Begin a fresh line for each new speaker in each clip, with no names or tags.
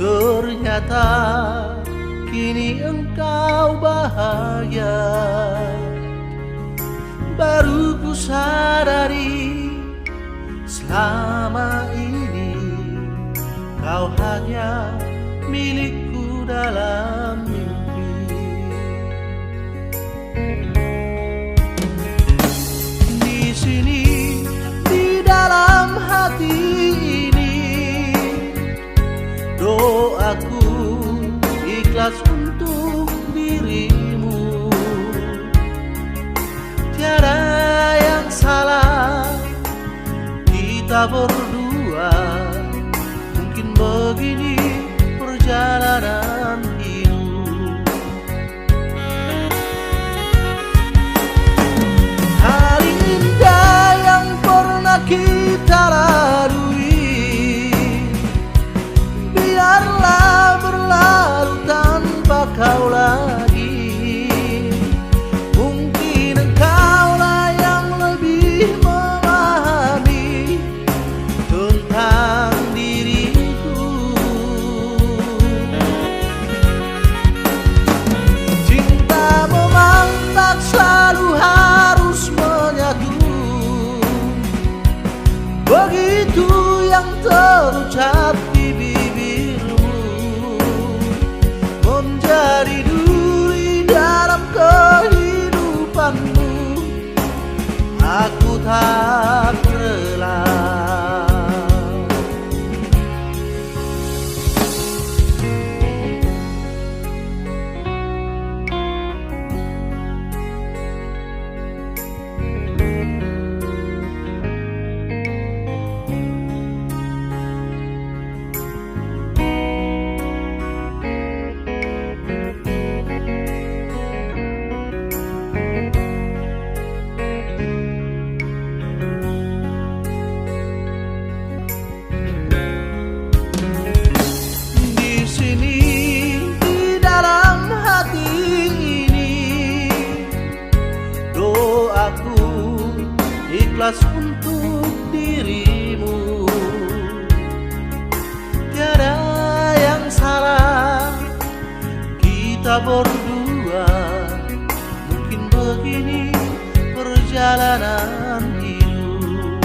Ternyata kini engkau bahagia. Baru ku sadari selama ini kau hanya milikku dalam mimpi. Di sini, di dalam hati ini, doaku ikhlas untuk dirimu. Tiada yang salah kita berdua. Mungkin begini perjalanan hidup. Hari indah yang pernah kita lalui, biarlah berlalu tanpa kau lagi. Mungkin engkaulah yang lebih memahami tentang diriku. Cinta memang tak selalu harus menyatu, begitu yang terucap di bibirmu, menjadi duri dalam kehidupanmu. Aku tak rela. Ikhlas untuk dirimu. Tiada yang salah kita berdua. Mungkin begini perjalanan hidup.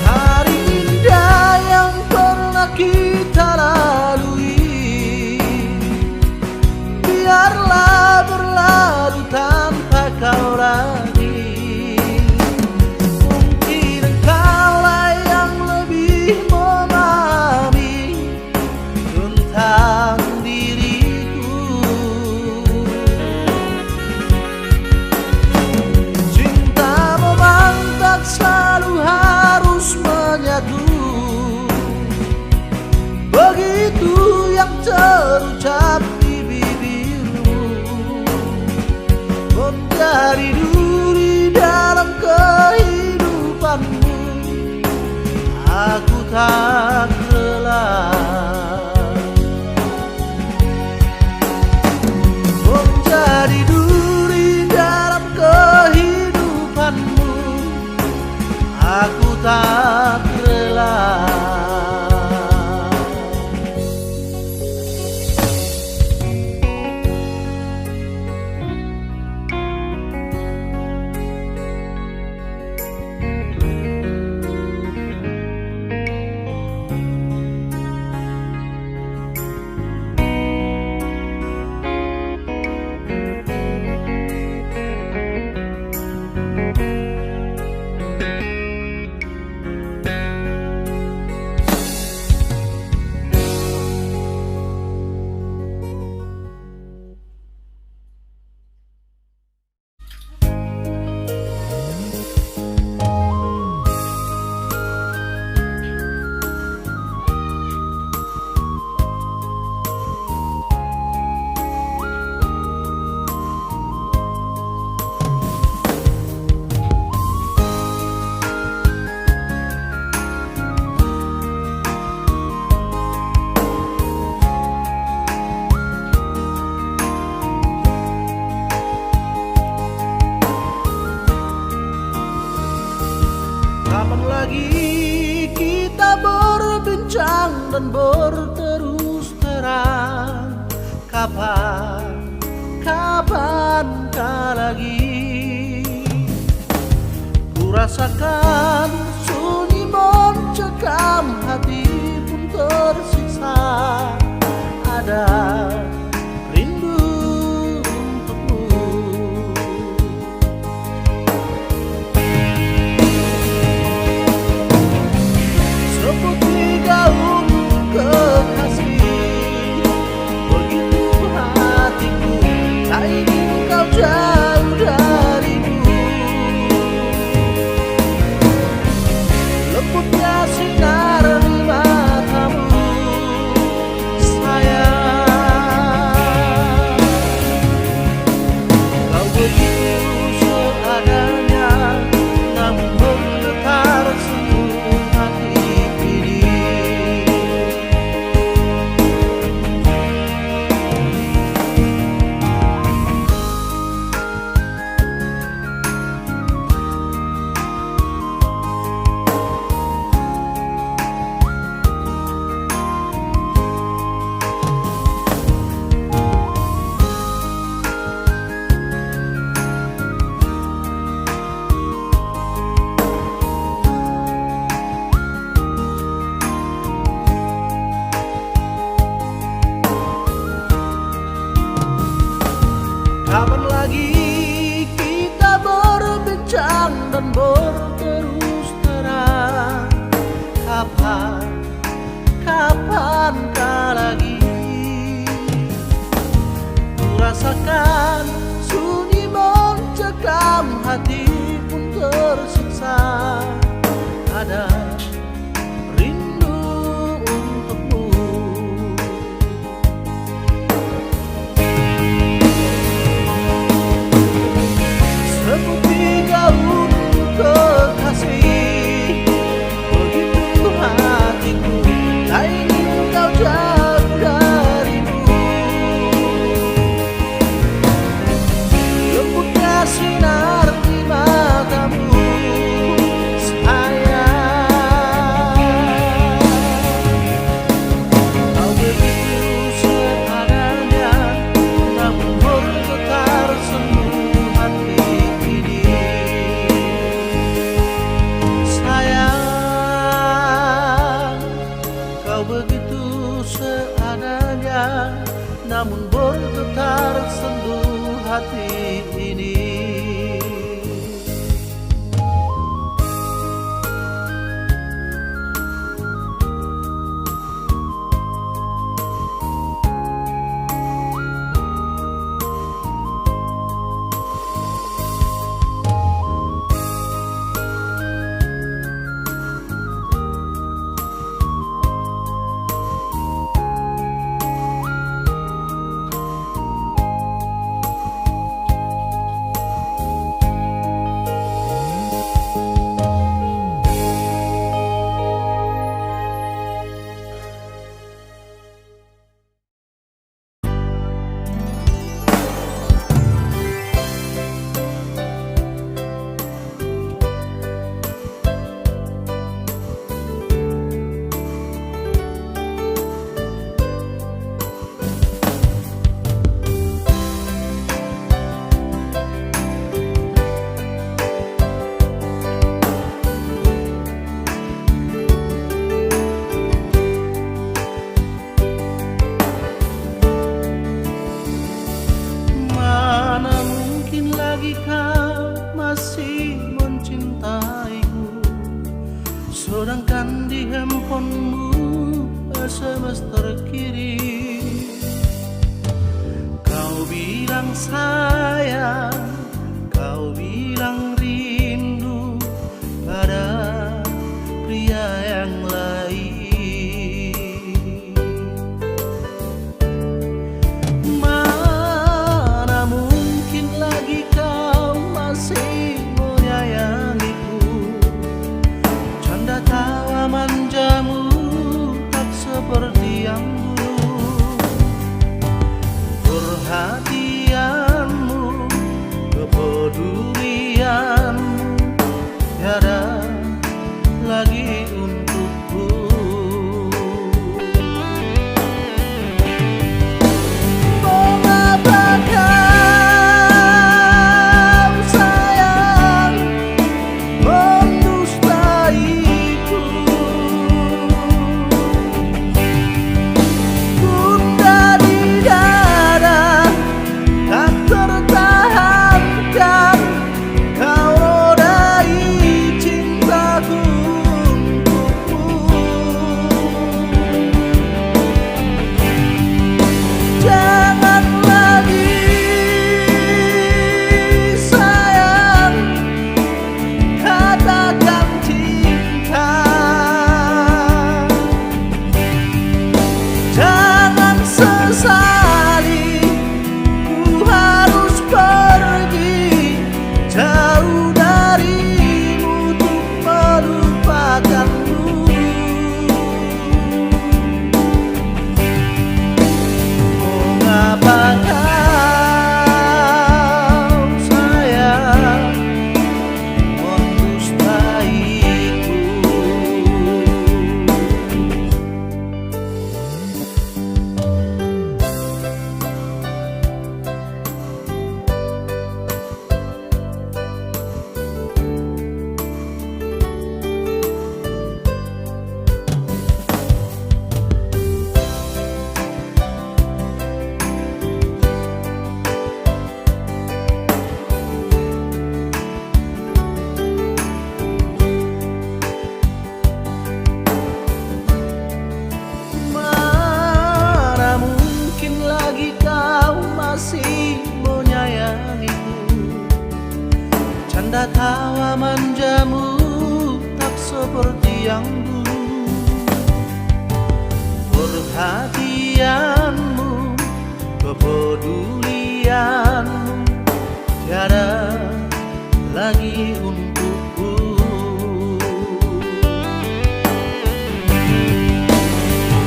Hari indah yang pernah kita lalui, biarlah berlalu tanpa kau lagi. Mungkin engkaulah yang lebih memahami tentang diriku. Cinta memang tak selalu harus menyatu, begitu yang terucap di bibirmu, menjadi duri dalam kehidupanmu. Aku tak rela. Menjadi duri dalam kehidupanmu. Aku tak rela. dan berterus terang. Kapankah lagi ku rasakan sunyi mencekam, hati pun tersiksa. Ada rindu untukmu, seperti gaun kekasih. Begitu hatiku tak ingin kau jauh dariku. Lembutnya sinar di matamu, kau begitu seadanya, namun bergetar seluruh hati ini. Kapan lagi kita berbincang dan berterus terang? Kapankah lagi ku rasakan sunyi mencekam, hati pun tersiksa. Ada rindu untukmu, seperti gaun kekasih. Begitu hatiku tak ingin kau jauh dariku. Lembutnya sinar di matamu, sayang. Kau begitu seadanya, namun bergetar seluruh hati ini. Sayang, kau begitu seadanya, namun bergetar seluruh hati ini. Sedangkan di handphonemu SMS terkirim, kau bilang sayang, kau bilang rindu pada pria yang lain. Mana mungkin lagi kau masih menyayangiku. Canda tawa manjamu tak seperti yang dulu. Perhatianmu, kepedulianmu tiada lagi untukku. tawa manjamu tak seperti yang dulu. Perhatianmu, kepedulianmu tiada lagi untukku.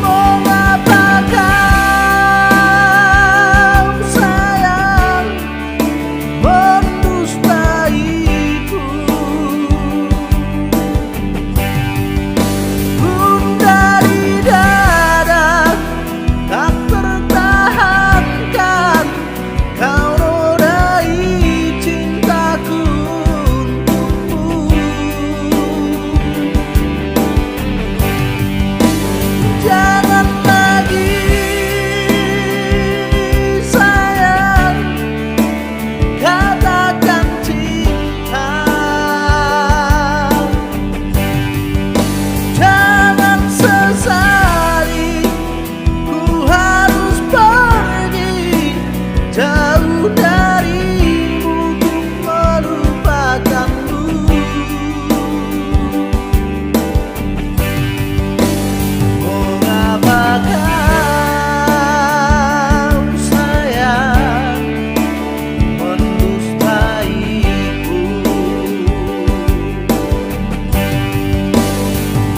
Mengapa kau sayang mendustaiku? Pun dari dada tak tertahankan kau nodai cintaku untukmu. Jangan lagi sayang katakan cinta. Jangan sesali ku harus pergi jauh darimu untuk melupakanmu. Mengapa kau sayang mendustaiku?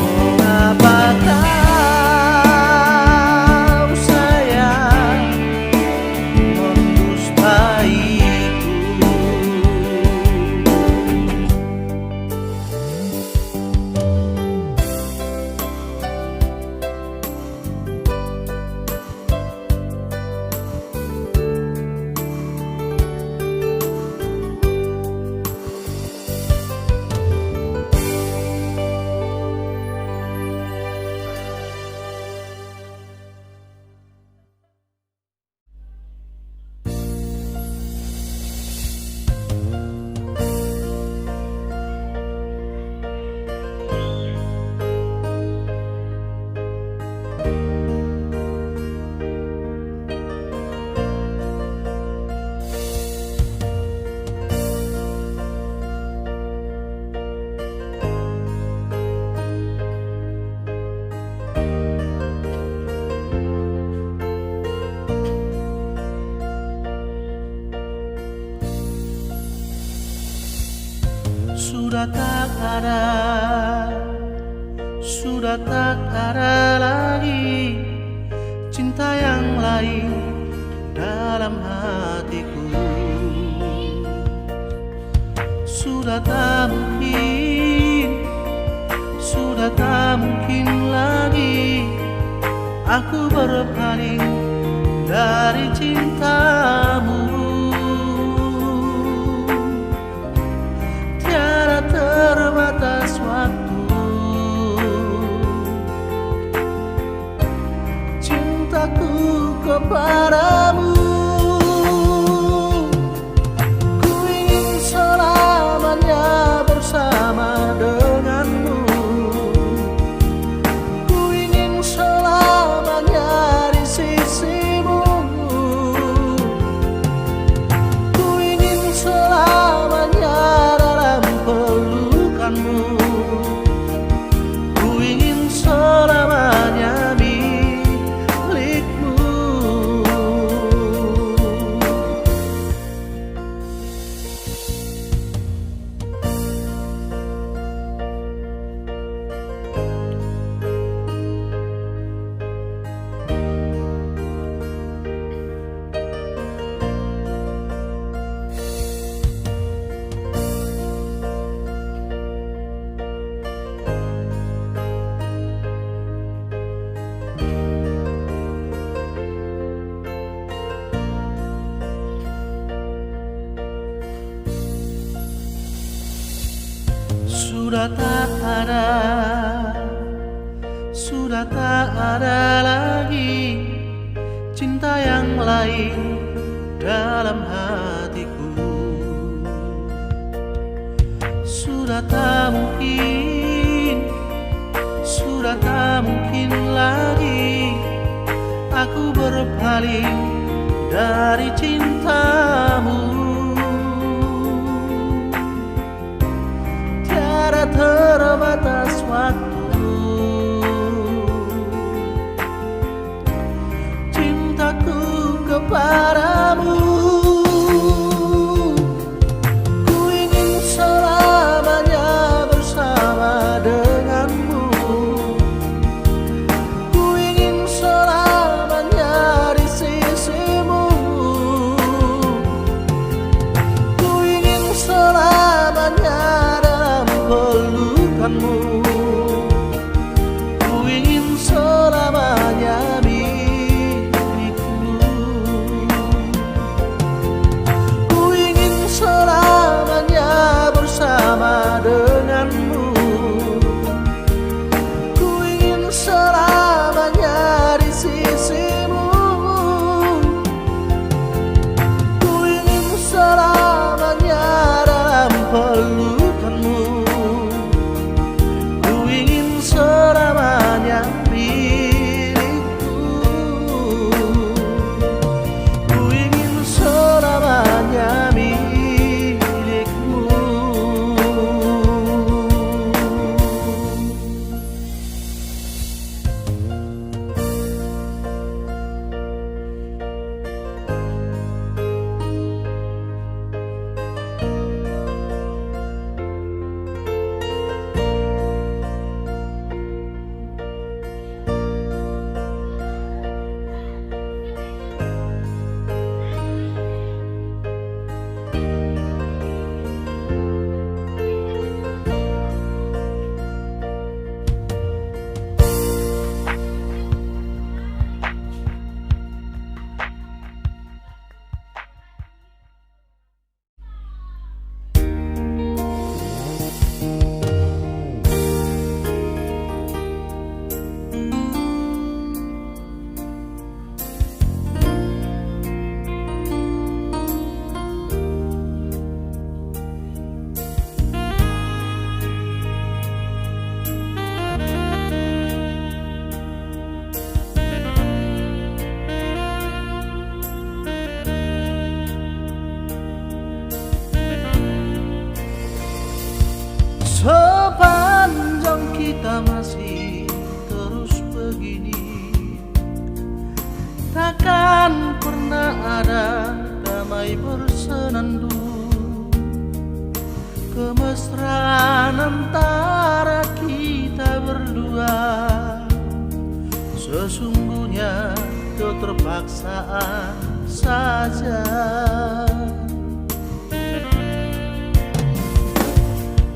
Mengapa kau sayang mendustaiku? Sudah tak ada lagi cinta yang lain dalam hatiku. Sudah tak mungkin lagi aku berpaling dari cintamu. Tiada terbatas waktu, cintaku kepadamu. Ku ingin selamanya bersama denganmu. Ku ingin selamanya di sisimu. Ku ingin selamanya dalam pelukanmu. Ku ingin selamanya milikmu. Sudah tak ada lagi cinta yang lain dalam hatiku. Sudah tak mungkin lagi aku berpaling dari cintamu. karena terbatas waktu. Cintaku kepadamu, ku ingin selamanya bersama denganmu. Ku ingin selamanya di sisimu. Ku ingin selamanya dalam pelukanmu. Ku ingin selamanya milikku. Ku ingin selamanya bersama denganmu. Ku ingin selamanya di sisimu. Ku ingin selamanya dalam pelukanmu. Ku ingin selamanya milikku. Ku ingin selamanya milikmu. Sepanjang kita masih terus begini, takkan pernah ada damai bersenandung. Kemesraan antara kita berdua sesungguhnya keterpaksaan saja.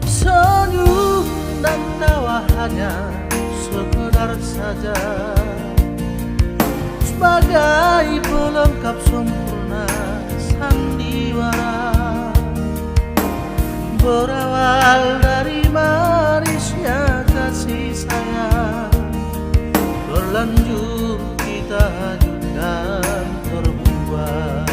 Senyum dan tawa hanya sekedar saja, sebagai pelengkap sempurna sandiwara. Berawal dari manisnya kasih sayang, berlanjut kita hanyut dan terbuat.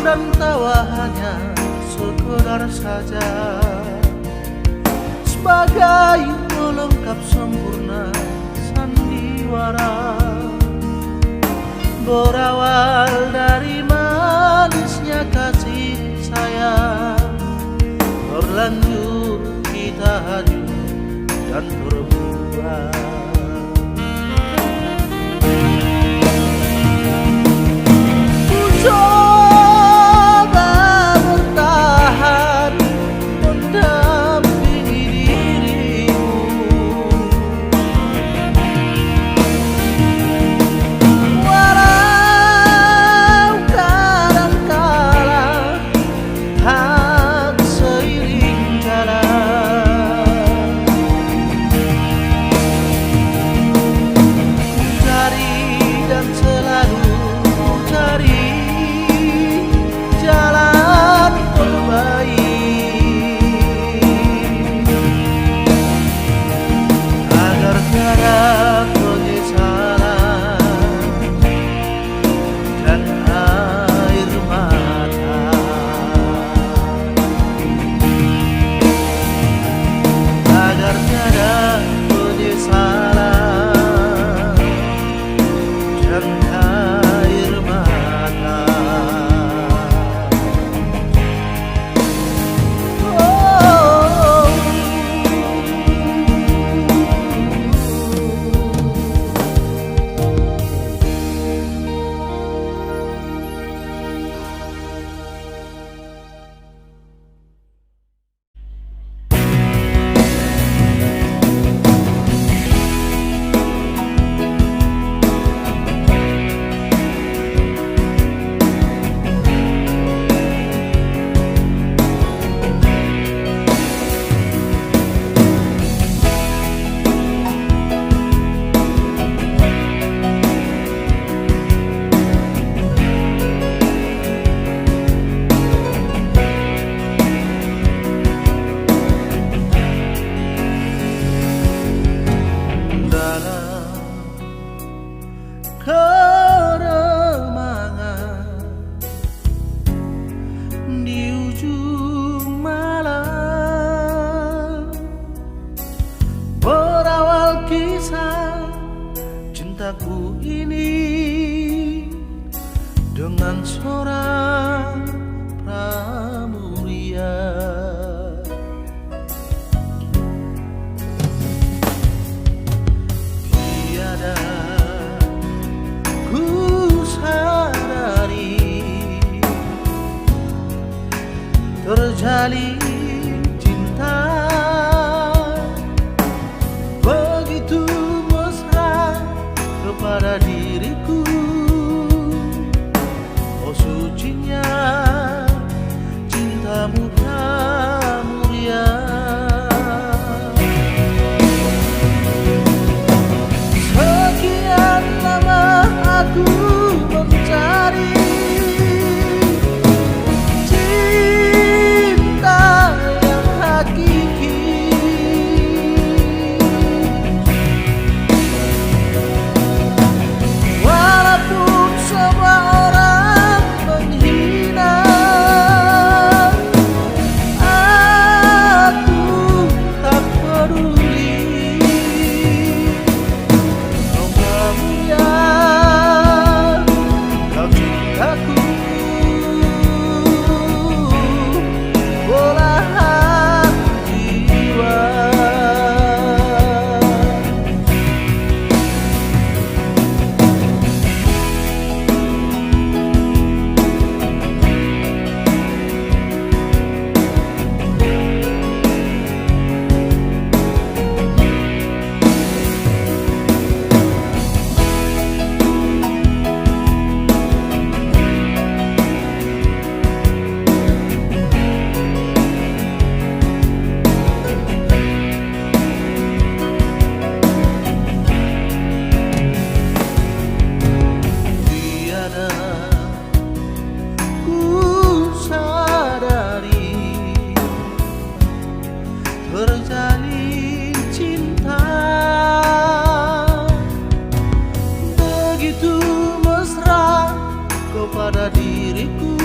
dan tawa hanya sekedar saja, sebagai pelengkap sempurna sandiwara. Berawal dari manisnya kasih sayang, berlanjut kita hanyut dan berbuah. Ku coba bertahan mendampingi dirimu, walau kadangkala tak seiring jalan. Cari dan selalu cari jalan terbaik, agar tiada penyesalan dan air mata, agar tiada penyesalan dan air mata. Oh. Dalam keremangan di ujung malam, berawal kisah cintaku ini dengan seorang pramuria. Tiada ku sadari terjalin cinta begitu mesra kepada diriku. Oh sucinya cintamu pramuria. Sekian lama aku mencari cinta yang hakiki, walaupun semua orang menghina, aku tak peduli. Kau pramuria, kau cintaku, belahan jiwa. Tiada ku sadari terjalin cinta begitu mesra kepada diriku.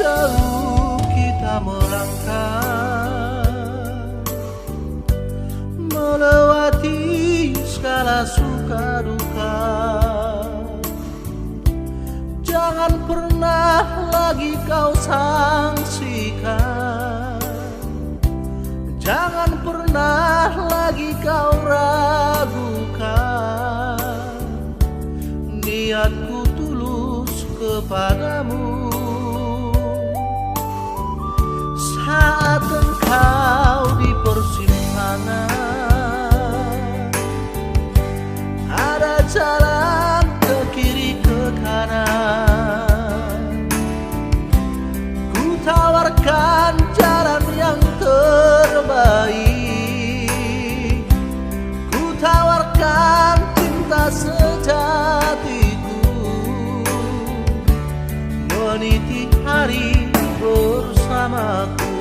jauh kita melangkah, melewati segala suka duka. Jangan pernah lagi kau sangsikan, jangan pernah lagi kau ragukan. Niatku tulus kepadamu. Saat engkau di persimpangan, ada jalan ke kiri ke kanan, ku tawarkan jalan yang terbaik, ku tawarkan cinta sejatiku, meniti hari bersamaku.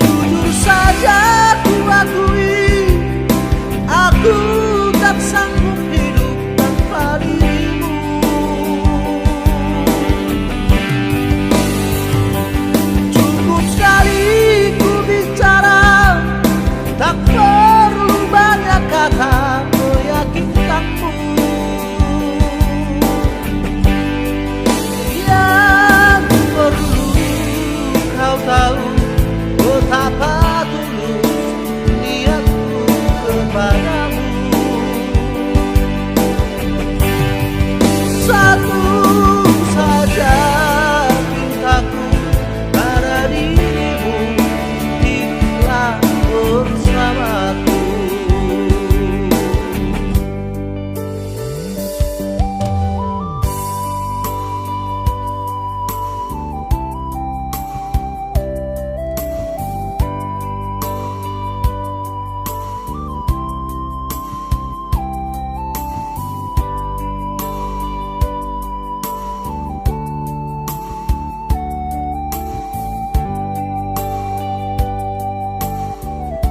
Jujur saja ku akui, aku tak sanggup hidup tanpa dirimu. Cukup sekali ku bicara, tak perlu banyak kata meyakinkanmu. Yang perlu kau tahu betapa tulus niatku kepadamu. Satu saja pintaku pada dirimu, hiduplah bersamaku.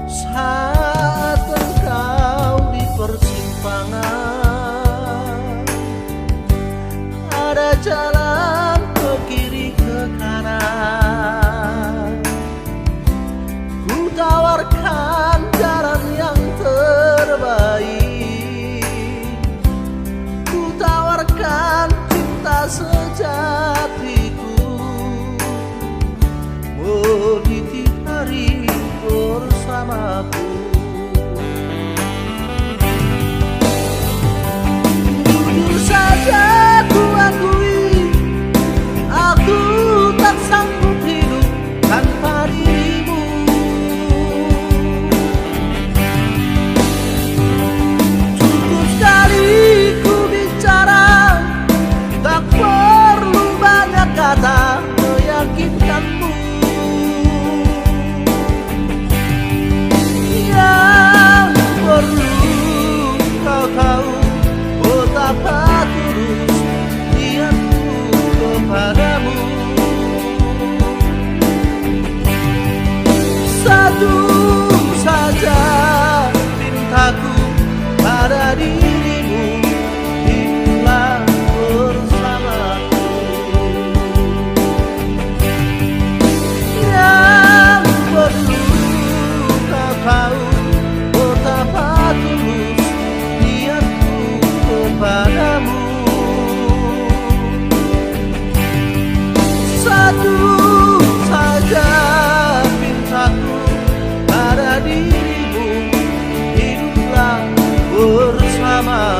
Saat engkau di persimpangan, ada jalan ke kiri ke kanan, ku tawarkan jalan yang terbaik, ku tawarkan cinta sejatiku, meniti hari bersamaku. Jujur saja ku akui, aku tak sanggup hidup tanpa dirimu. Cukup sekali ku bicara, tak perlu banyak kata meyakinkanmu. Yang perlu kau tahu betapa tulus niatku kepadamu. Satu saja pintaku pada dirimu, hiduplah bersamaku. Yang perlu kau tahu betapa tulus niatku kepadamu. Satu saja pintaku pada dirimu, hiduplah bersama.